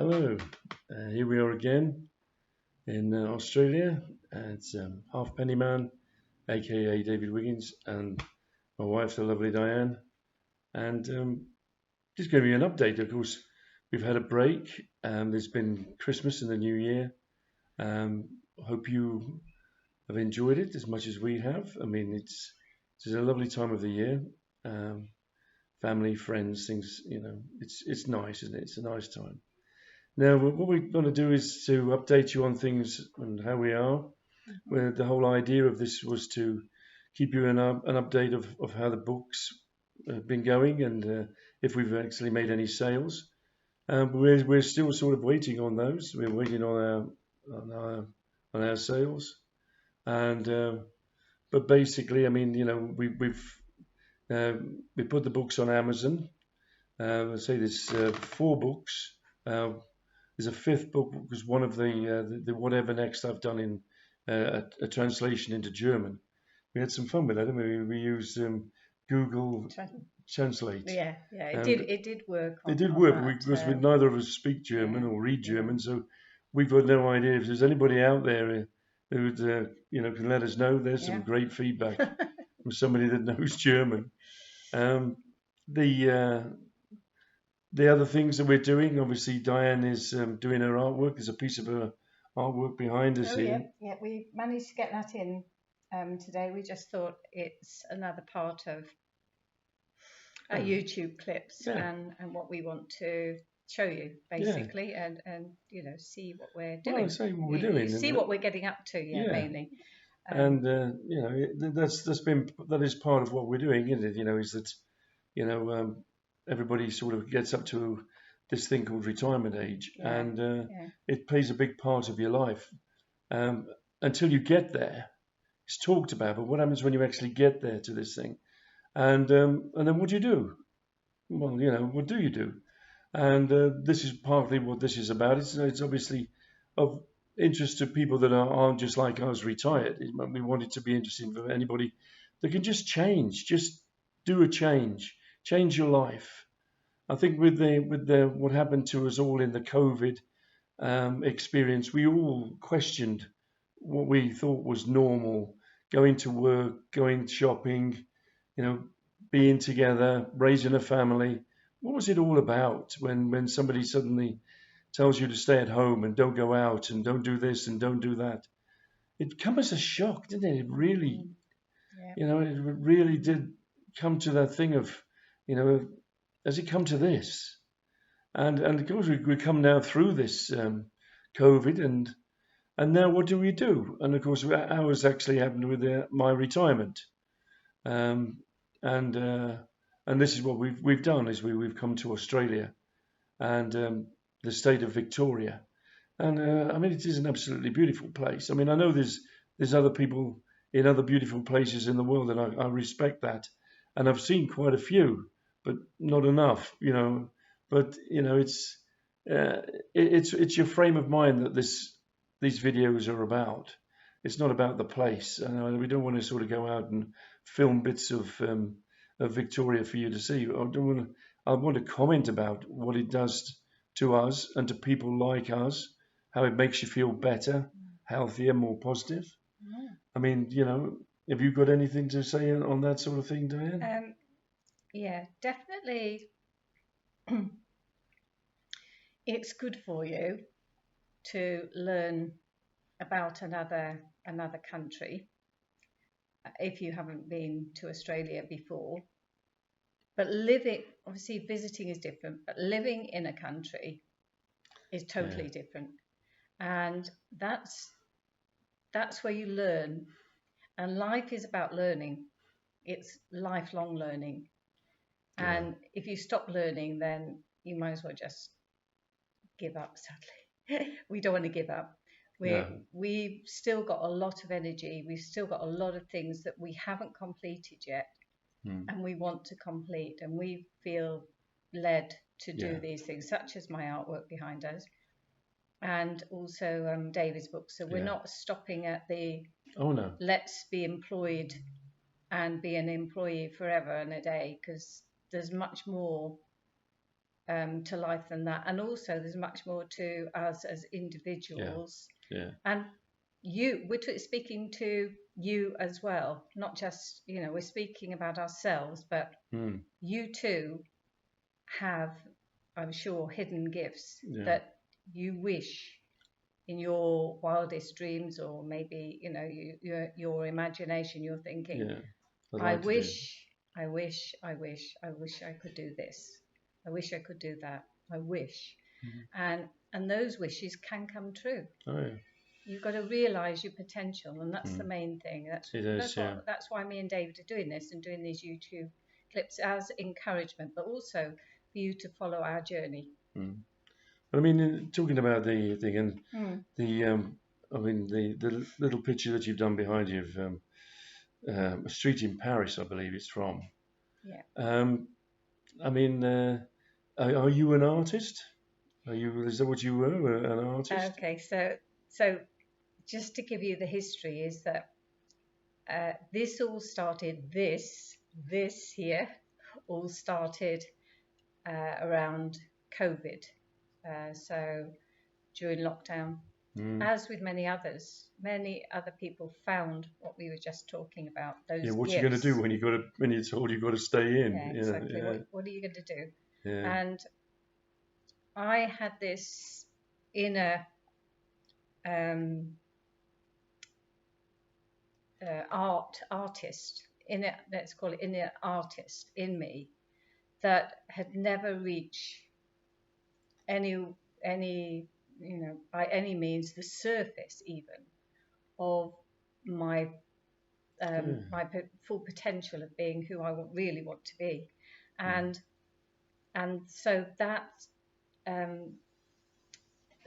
Hello, here we are again in Australia. It's Halfpennyman, aka David Wiggins, and my wife, the lovely Diane. And just giving you an update. Of course, we've had a break. There's been Christmas and the New Year. Hope you have enjoyed it as much as we have. I mean, it's a lovely time of the year. Um, Family, friends, things. It's nice, isn't it? It's a nice time. Now, what we're going to do is to update you on things and how we are. Where the whole idea of this was to keep you an update of how the books have been going and if we've actually made any sales. We're still sort of waiting on those. We're waiting on our on our sales, and but basically, I mean, we put the books on Amazon. Let's say there's 4 books. There's a 5th book because one of the whatever next I've done in a translation into German. We had some fun with that, didn't we? We used Google Translate. Yeah, it did work. It did work because we neither of us speak German or read German, so we've got no idea if there's anybody out there who would, can let us know. There's some great feedback from somebody that knows German. Um, the the other things that we're doing, obviously, Diane is doing her artwork. There's a piece of her artwork behind us here. Yeah, we managed to get that in today. We just thought it's another part of our YouTube clips and what we want to show you, basically, and see what we're doing. Well, say what we're doing. See what we're getting up to, mainly. And that is part of what we're doing, isn't it? Is that everybody sort of gets up to this thing called retirement age, and it plays a big part of your life until you get there. It's talked about, but what happens when you actually get there to this thing? And then what do you do? Well, what do you do? And this is partly what this is about. It's obviously of interest to people that aren't just like us, retired. We want it to be interesting for anybody that can just change, just do a change your life. I think with the what happened to us all in the COVID experience, we all questioned what we thought was normal: going to work, going shopping, being together, raising a family. What was it all about when somebody suddenly tells you to stay at home and don't go out and don't do this and don't do that? It came as a shock, didn't it? It really, it really did come to that thing of, has it come to this? And of course we come now through this COVID and now what do we do? And of course ours actually happened with my retirement. And this is what we've done is we've come to Australia and the state of Victoria, and I mean it is an absolutely beautiful place. I mean I know there's other people in other beautiful places in the world, and I respect that, and I've seen quite a few, but not enough, But it's your frame of mind that these videos are about. It's not about the place. We don't want to sort of go out and film bits of Victoria for you to see. I want to comment about what it does to us and to people like us, how it makes you feel better, healthier, more positive. I mean, have you got anything to say on that sort of thing, Diane? Yeah, definitely. It's good for you to learn about another country if you haven't been to Australia before. But obviously visiting is different, but living in a country is totally different. And that's where you learn. And life is about learning. It's lifelong learning. And if you stop learning, then you might as well just give up, sadly. We don't want to give up. We've still got a lot of energy. We've still got a lot of things that we haven't completed yet. And we want to complete. And we feel led to do these things, such as my artwork behind us. And also David's book. So we're not stopping at the let's be employed and be an employee forever and a day, because there's much more to life than that. And also, there's much more to us as individuals. Yeah. And we're speaking to you as well, not just, we're speaking about ourselves, but you too have, I'm sure, hidden gifts that you wish in your wildest dreams, or maybe, your imagination, you're thinking, I wish I could do this. I wish I could do that. I wish. And those wishes can come true. Oh, yeah. You've got to realise your potential, and that's the main thing. That's why me and David are doing this and doing these YouTube clips as encouragement, but also for you to follow our journey. I mean, talking about the thing and the little picture that you've done behind you of a street in Paris, I believe it's from. Yeah. I mean, are you an artist? Is that what you were, an artist? Okay, so just to give you the history is that this all started. This here all started around COVID. So during lockdown, as with many other people found what we were just talking about. Those yeah, what gifts. you going to do when you're told you've got to stay in? Yeah, exactly. Yeah. What are you going to do? Yeah. And I had this inner artist, let's call it inner artist in me, that had never reached any by any means the surface even of my my full potential of being who I really want to be, and so that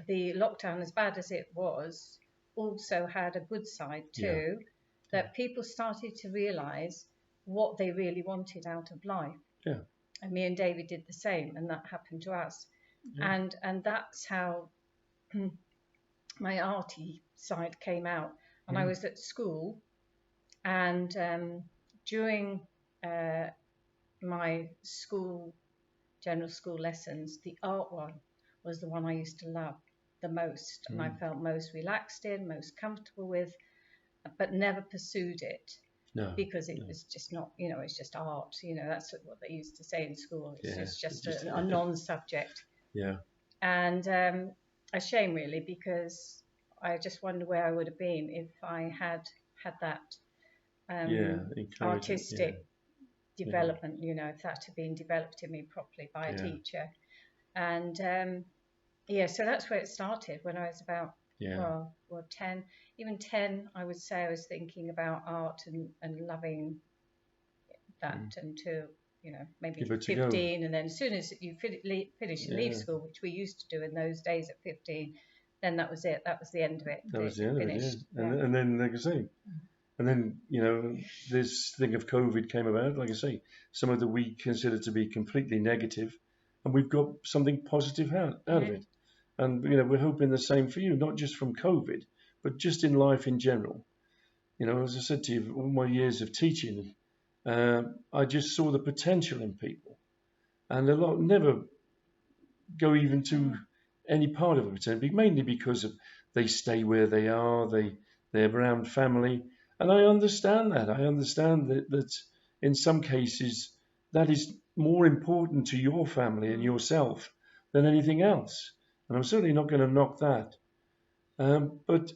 the lockdown, as bad as it was, also had a good side too, that people started to realise what they really wanted out of life. Yeah. And me and David did the same, and that happened to us. Yeah. And that's how my arty side came out. And I was at school, and during my general school lessons, the art one was the one I used to love the most, and I felt most relaxed in, most comfortable with, but never pursued it. No, because it was just not, it's just art. That's what they used to say in school. It's just a non-subject. Yeah. And a shame, really, because I just wonder where I would have been if I had that artistic development, if that had been developed in me properly by a teacher. And so that's where it started when I was about 10, even 10. I would say I was thinking about art and loving that until maybe 15, and then as soon as you finish and leave school, which we used to do in those days at 15, then that was it. That was the end of it. That was the end of it. Yeah. And then, like I say, and then this thing of COVID came about. Like I say, some of that we consider to be completely negative, and we've got something positive out of it. And we're hoping the same for you, not just from COVID, but just in life in general. As I said to you, all my years of teaching, I just saw the potential in people, and a lot never go even to any part of it, mainly because they stay where they are, they're around family, and I understand that. I understand that in some cases that is more important to your family and yourself than anything else. And I'm certainly not going to knock that. But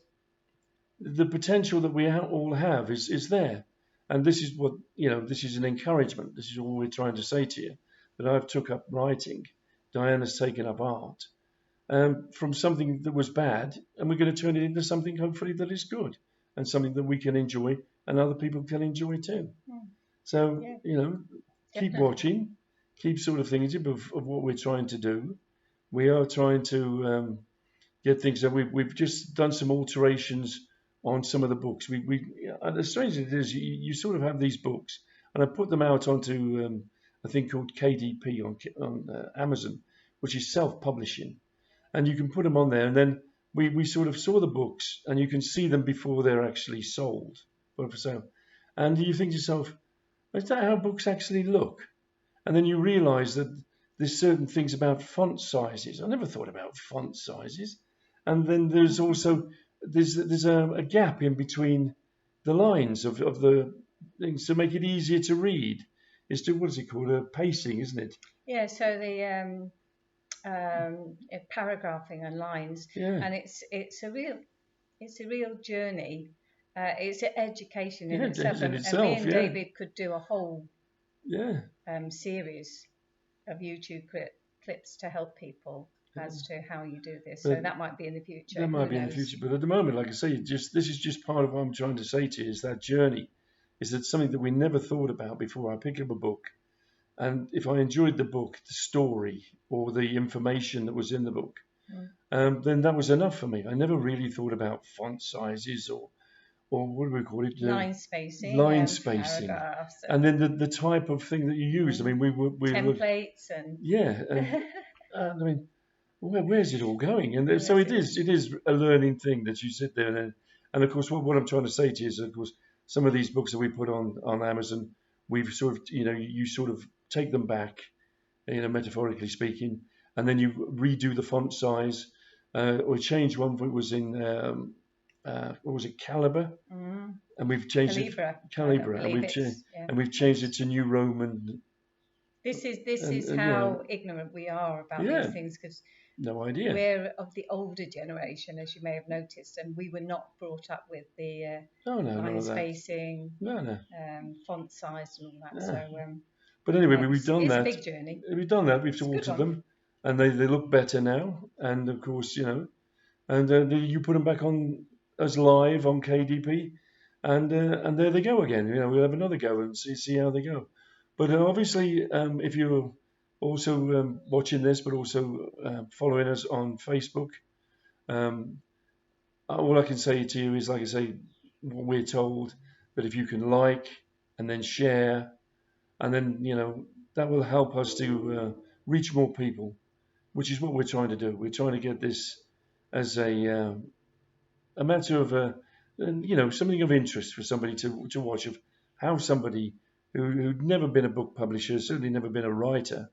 the potential that we all have is there. And this is what, this is an encouragement. This is all we're trying to say to you, that I've took up writing. Diane has taken up art from something that was bad, and we're going to turn it into something hopefully that is good and something that we can enjoy and other people can enjoy too. So, keep watching, keep sort of thinking of what we're trying to do. We are trying to get things done. We've just done some alterations on some of the books. The strange thing is, you sort of have these books, and I put them out onto a thing called KDP on Amazon, which is self-publishing, and you can put them on there, and then we sort of saw the books, and you can see them before they're actually sold for sale, and you think to yourself, is that how books actually look? And then you realise that there's certain things about font sizes. I never thought about font sizes. And then there's also there's a gap in between the lines of the things to make it easier to read. It's to what is it called? Pacing, isn't it? Yeah. So the paragraphing and lines, Yeah. and it's a real journey. It's an education in Yeah, itself, in and me itself. and Yeah. David could do a whole Yeah. series of YouTube clips to help people as to how you do this. So But that might be in the future. that might Who be in the knows? future. But at the moment, like I say, this is just part of what I'm trying to say to you is that journey. Is that something that we never thought about before I pick up a book? And if I enjoyed the book, the story, or the information that was in the book, then that was enough for me. I never really thought about font sizes or what do we call it? Line spacing, Line spacing. paragraphs, And then the type of thing that you use. I mean, we were templates, and yeah, and I mean, where's it all going? And yes, so it is a learning thing that you sit there and of course what I'm trying to say to you is, of course, some of these books that we put on Amazon, we've sort of, you sort of take them back, metaphorically speaking, and then you redo the font size, or change one that was in what was it, Caliber, and we've changed Calibra, and we've changed it to New Roman. This is and, how ignorant we are about these things, because no idea. we're of the older generation, as you may have noticed, and we were not brought up with the line spacing, font size, and all that. Yeah. So, but anyway, we've done that. It's a big journey. We've done that. We've altered them, and they look better now. And of course, and you put them back on as live on KDP, and there they go again. We'll have another go and see how they go. But obviously, if you're also watching this, but also following us on Facebook, all I can say to you is, like I say, what we're told, that if you can like and then share, and then that will help us to reach more people, which is what we're trying to do. We're trying to get this as a matter of something of interest for somebody to watch, of how somebody who'd never been a book publisher, certainly never been a writer,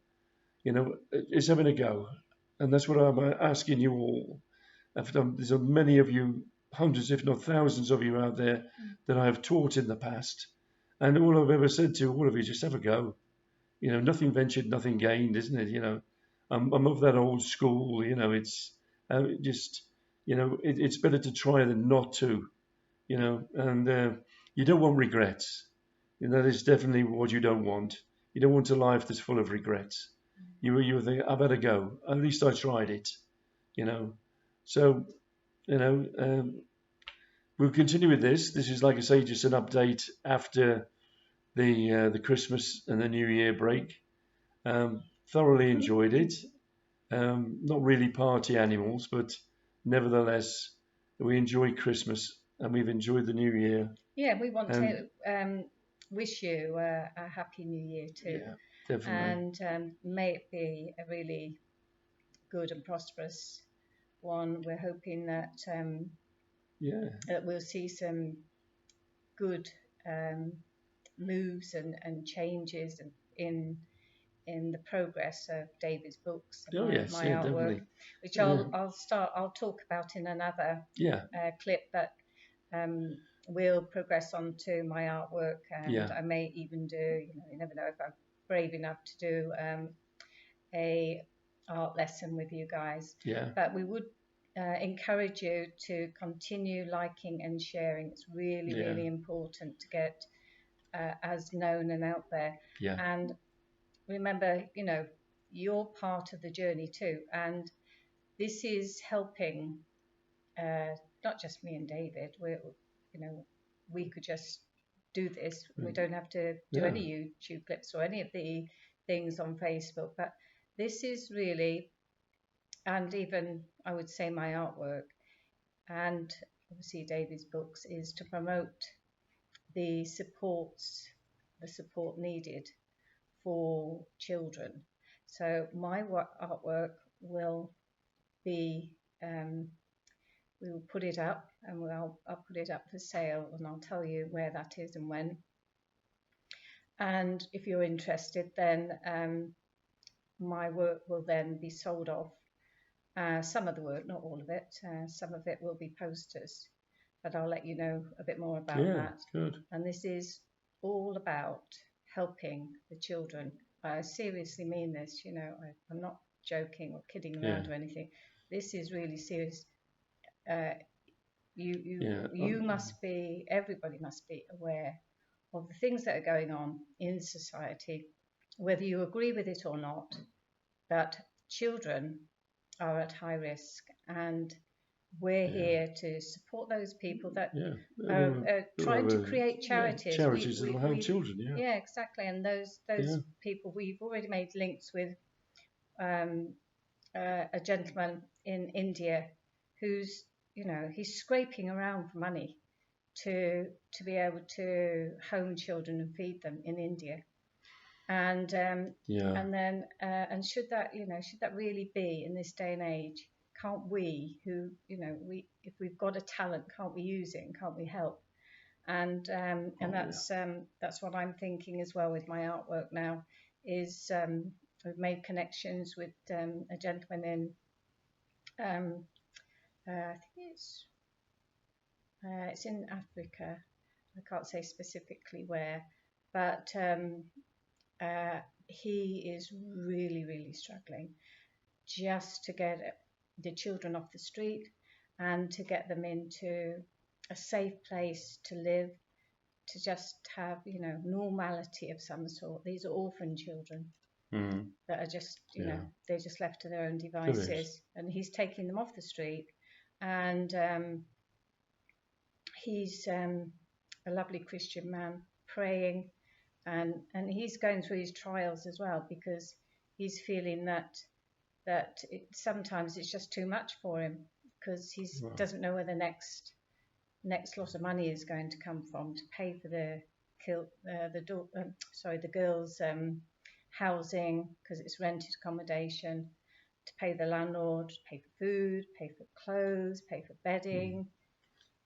is having a go. And that's what I'm asking you all. There's many of you, hundreds if not thousands of you out there that I have taught in the past, and all I've ever said to all of you, just have a go. Nothing ventured, nothing gained, isn't it? I'm of that old school. It's just it's better to try than not to. And you don't want regrets. That is definitely what you don't want. You don't want a life that's full of regrets. You think, I better go. At least I tried it. So we'll continue with this. This is, like I say, just an update after the Christmas and the New Year break. Thoroughly enjoyed it. Not really party animals, but nevertheless, we enjoy Christmas and we've enjoyed the New Year. Yeah, we want to wish you a happy New Year too. Yeah, definitely. And may it be a really good and prosperous one. We're hoping that that we'll see some good moves and changes in the progress of David's books and my artwork, definitely. Which I'll talk about in another clip, but we'll progress on to my artwork, and I may even do, you never know if I'm brave enough to do a art lesson with you guys. But we would encourage you to continue liking and sharing. It's really, really important to get us known and out there. And remember, you're part of the journey too. And this is helping not just me and David. We could just do this. We don't have to do any YouTube clips or any of the things on Facebook. But this is really, and even I would say my artwork and obviously David's books, is to promote the support needed for children. So my artwork will be, we will put it up, and I'll put it up for sale, and I'll tell you where that is and when. And if you're interested, then my work will then be sold off. Some of the work, not all of it. Some of it will be posters, but I'll let you know a bit more about that. Good. And this is all about helping the children. I seriously mean this. I'm not joking or kidding around or anything. This is really serious. You must be. Everybody must be aware of the things that are going on in society, whether you agree with it or not. That children are at high risk, and we're here to support those people that are trying to create charities. Charities that will help children. Yeah, exactly. And those people, we've already made links with a gentleman in India who's, he's scraping around for money to be able to home children and feed them in India. And and then should that really be in this day and age? Can't we, if we've got a talent, can't we use it and can't we help? And that's what I'm thinking as well with my artwork now. Is we've made connections with a gentleman in I think it's in Africa. I can't say specifically where, but he is really, really struggling just to get the children off the street and to get them into a safe place to live, to just have, normality of some sort. These are orphan children that are just, they're just left to their own devices. And he's taking them off the street, and he's a lovely Christian man praying. And he's going through his trials as well, because he's feeling that sometimes it's just too much for him, because he doesn't know where the next lot of money is going to come from to pay for the girls' housing, because it's rented accommodation, to pay the landlord, pay for food, pay for clothes, pay for bedding.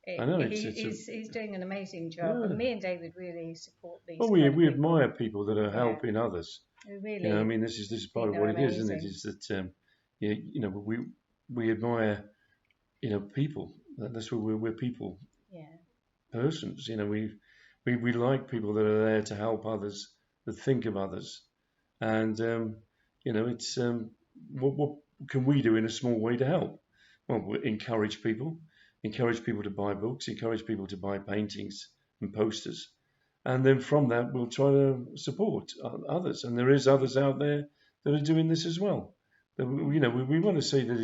I know he's doing an amazing job, and me and David really support these. Well, we admire people that are helping others. Really, I mean, this is part of what it is, isn't it? Is that we admire people. That's what we're people. Persons. We like people that are there to help others, that think of others, and it's what can we do in a small way to help? Well, we encourage people to buy books, encourage people to buy paintings and posters. And then from that, we'll try to support others. And there is others out there that are doing this as well. We want to say that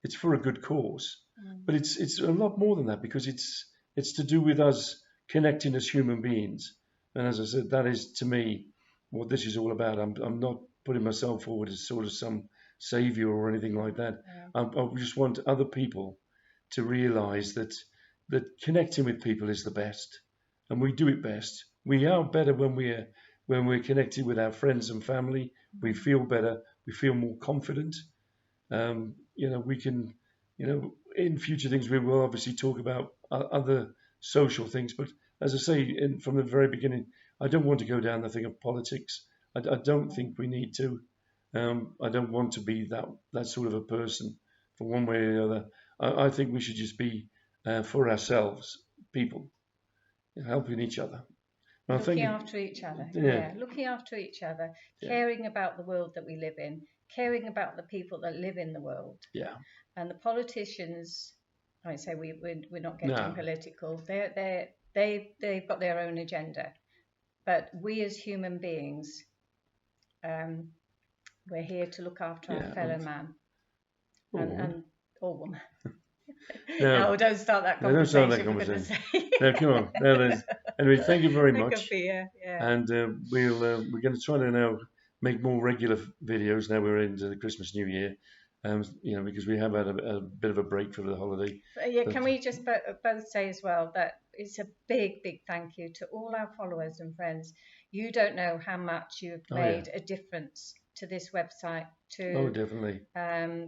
it's for a good cause, but it's a lot more than that, because it's to do with us connecting as human beings. And as I said, that is to me what this is all about. I'm not putting myself forward as sort of some savior or anything like that. I just want other people to realize that connecting with people is the best, and we do it best. We are better when we're connected with our friends and family. We feel better. We feel more confident. We can, in future things we will obviously talk about other social things. But as I say, from the very beginning, I don't want to go down the thing of politics. I don't think we need to. I don't want to be that sort of a person for one way or the other. I think we should just be for ourselves, people, helping each other. Looking after each other. Looking after each other, caring about the world that we live in, caring about the people that live in the world. Yeah. And the politicians, I say we're not getting political. They've got their own agenda. But we as human beings, we're here to look after our fellow man or woman. No, don't start that conversation. No, don't start that conversation. No, come on. No, anyway, thank you very much. And we're going to try to now make more regular videos now we're into the Christmas New Year. Because we have had a bit of a break for the holiday. Can we just both say as well that it's a big, big thank you to all our followers and friends. You don't know how much you've made a difference to this website, to definitely.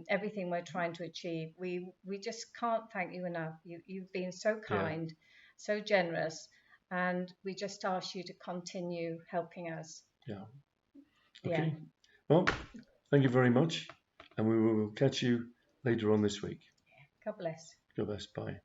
Everything we're trying to achieve. We just can't thank you enough. You've been so kind, so generous, and we just ask you to continue helping us. Yeah. Okay. Well, thank you very much, and we will catch you later on this week. God bless. God bless. Bye.